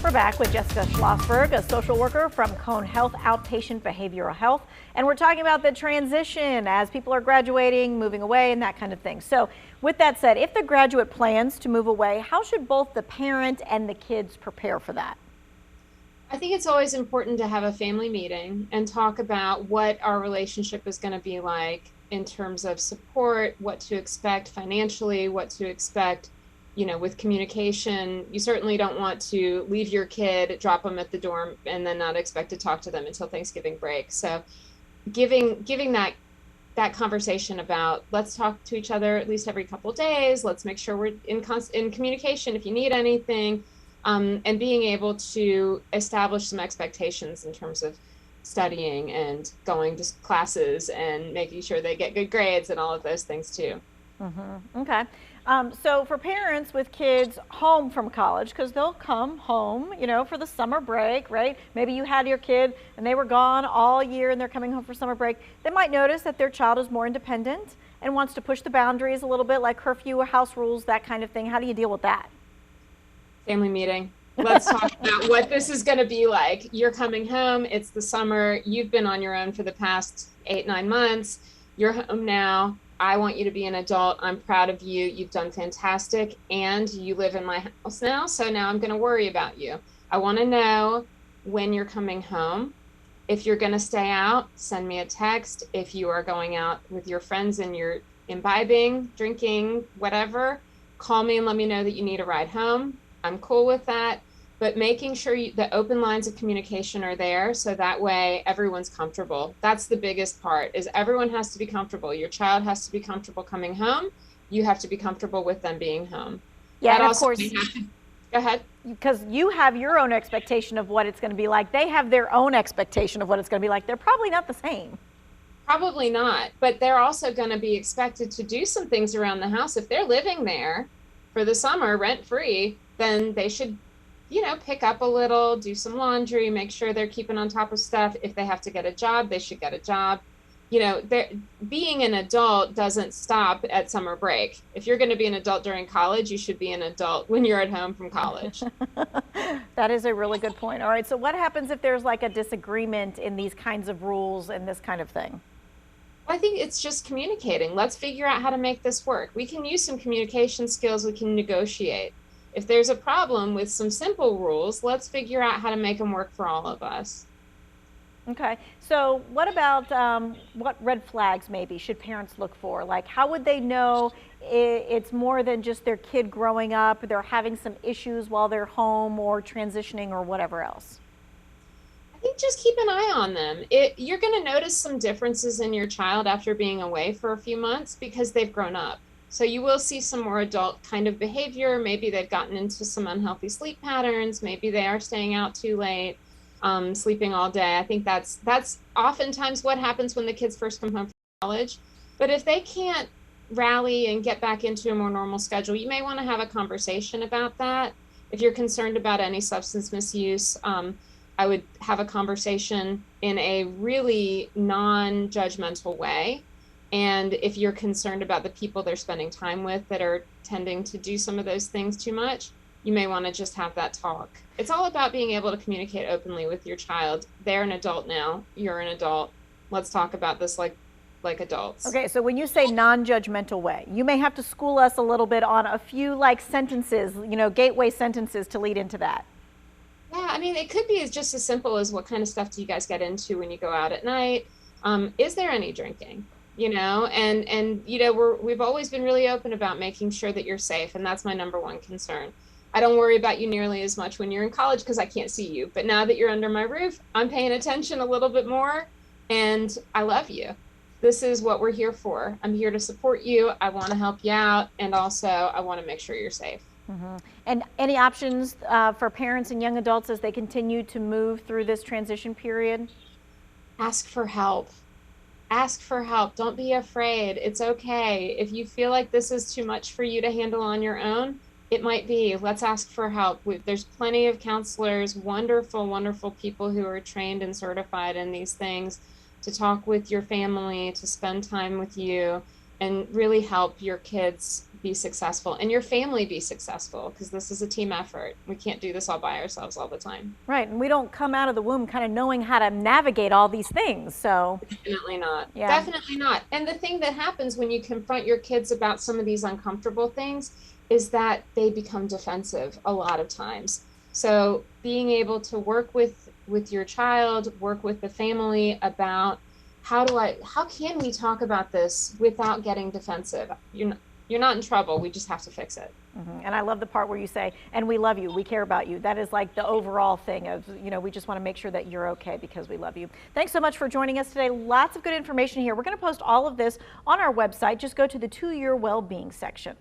We're back with Jessica Schlossberg, a social worker from Cone Health Outpatient Behavioral Health. And we're talking about the transition as people are graduating, moving away, and that kind of thing. So with that said, if the graduate plans to move away, how should both the parent and the kids prepare for that? I think it's always important to have a family meeting and talk about what our relationship is going to be like in terms of support, what to expect financially, what to expect, with communication. You certainly don't want to leave your kid, drop them at the dorm, and then not expect to talk to them until Thanksgiving break. So giving that conversation about, let's talk to each other at least every couple of days. Let's make sure we're in communication if you need anything. And being able to establish some expectations in terms of studying and going to classes and making sure they get good grades and all of those things too. Okay. So for parents with kids home from college, because they'll come home, for the summer break, right? Maybe you had your kid and they were gone all year and they're coming home for summer break. They might notice that their child is more independent and wants to push the boundaries a little bit, like curfew, house rules, that kind of thing. How do you deal with that? Family meeting. Let's talk about what this is going to be like. You're coming home. It's the summer. You've been on your own for the past 8-9 months. You're home now. I want you to be an adult. I'm proud of you. You've done fantastic. And you live in my house now. So now I'm going to worry about you. I want to know when you're coming home. If you're going to stay out, send me a text. If you are going out with your friends and you're imbibing, drinking, whatever, call me and let me know that you need a ride home. I'm cool with that. But making sure the open lines of communication are there so that way everyone's comfortable. That's the biggest part, is everyone has to be comfortable. Your child has to be comfortable coming home. You have to be comfortable with them being home. Yeah, and of course, go ahead. Because you have your own expectation of what it's going to be like. They have their own expectation of what it's going to be like. They're probably not the same. Probably not, but they're also going to be expected to do some things around the house. If they're living there for the summer rent-free, then they should pick up a little, do some laundry, make sure they're keeping on top of stuff. If they have to get a job, they should get a job. Being an adult doesn't stop at summer break. If you're going to be an adult during college, you should be an adult when you're at home from college. That is a really good point. All right, so what happens if there's like a disagreement in these kinds of rules and this kind of thing? I think it's just communicating. Let's figure out how to make this work. We can use some communication skills. We can negotiate. If there's a problem with some simple rules, let's figure out how to make them work for all of us. Okay, so what about what red flags maybe should parents look for? Like, how would they know it's more than just their kid growing up, they're having some issues while they're home or transitioning or whatever else? I think just keep an eye on them. You're going to notice some differences in your child after being away for a few months because they've grown up. So you will see some more adult kind of behavior. Maybe they've gotten into some unhealthy sleep patterns. Maybe they are staying out too late, sleeping all day. I think that's oftentimes what happens when the kids first come home from college. But if they can't rally and get back into a more normal schedule, you may want to have a conversation about that. If you're concerned about any substance misuse, I would have a conversation in a really non-judgmental way. And if you're concerned about the people they're spending time with that are tending to do some of those things too much, you may want to just have that talk. It's all about being able to communicate openly with your child. They're an adult now. You're an adult. Let's talk about this like adults. Okay, so when you say non-judgmental way, you may have to school us a little bit on a few sentences, gateway sentences to lead into that. Yeah, I mean, it could be just as simple as, what kind of stuff do you guys get into when you go out at night? Is there any drinking? We've always been really open about making sure that you're safe. And that's my number one concern. I don't worry about you nearly as much when you're in college because I can't see you. But now that you're under my roof, I'm paying attention a little bit more, and I love you. This is what we're here for. I'm here to support you. I want to help you out. And also I want to make sure you're safe. And any options for parents and young adults as they continue to move through this transition period? Ask for help. Ask for help. Don't be afraid. It's okay. If you feel like this is too much for you to handle on your own, it might be. Let's ask for help. There's plenty of counselors, wonderful, wonderful people who are trained and certified in these things to talk with your family, to spend time with you, and really help your kids be successful and your family be successful, because this is a team effort. We can't do this all by ourselves all the time. Right, and we don't come out of the womb kind of knowing how to navigate all these things, so. Definitely not. Yeah. Definitely not. And the thing that happens when you confront your kids about some of these uncomfortable things is that they become defensive a lot of times. So being able to work with your child, work with the family about how can we talk about this without getting defensive? You're not in trouble. We just have to fix it. And I love the part where you say, and we love you, we care about you. That is like the overall thing of, we just want to make sure that you're okay because we love you. Thanks so much for joining us today. Lots of good information here. We're going to post all of this on our website. Just go to the 2-Year Wellbeing section.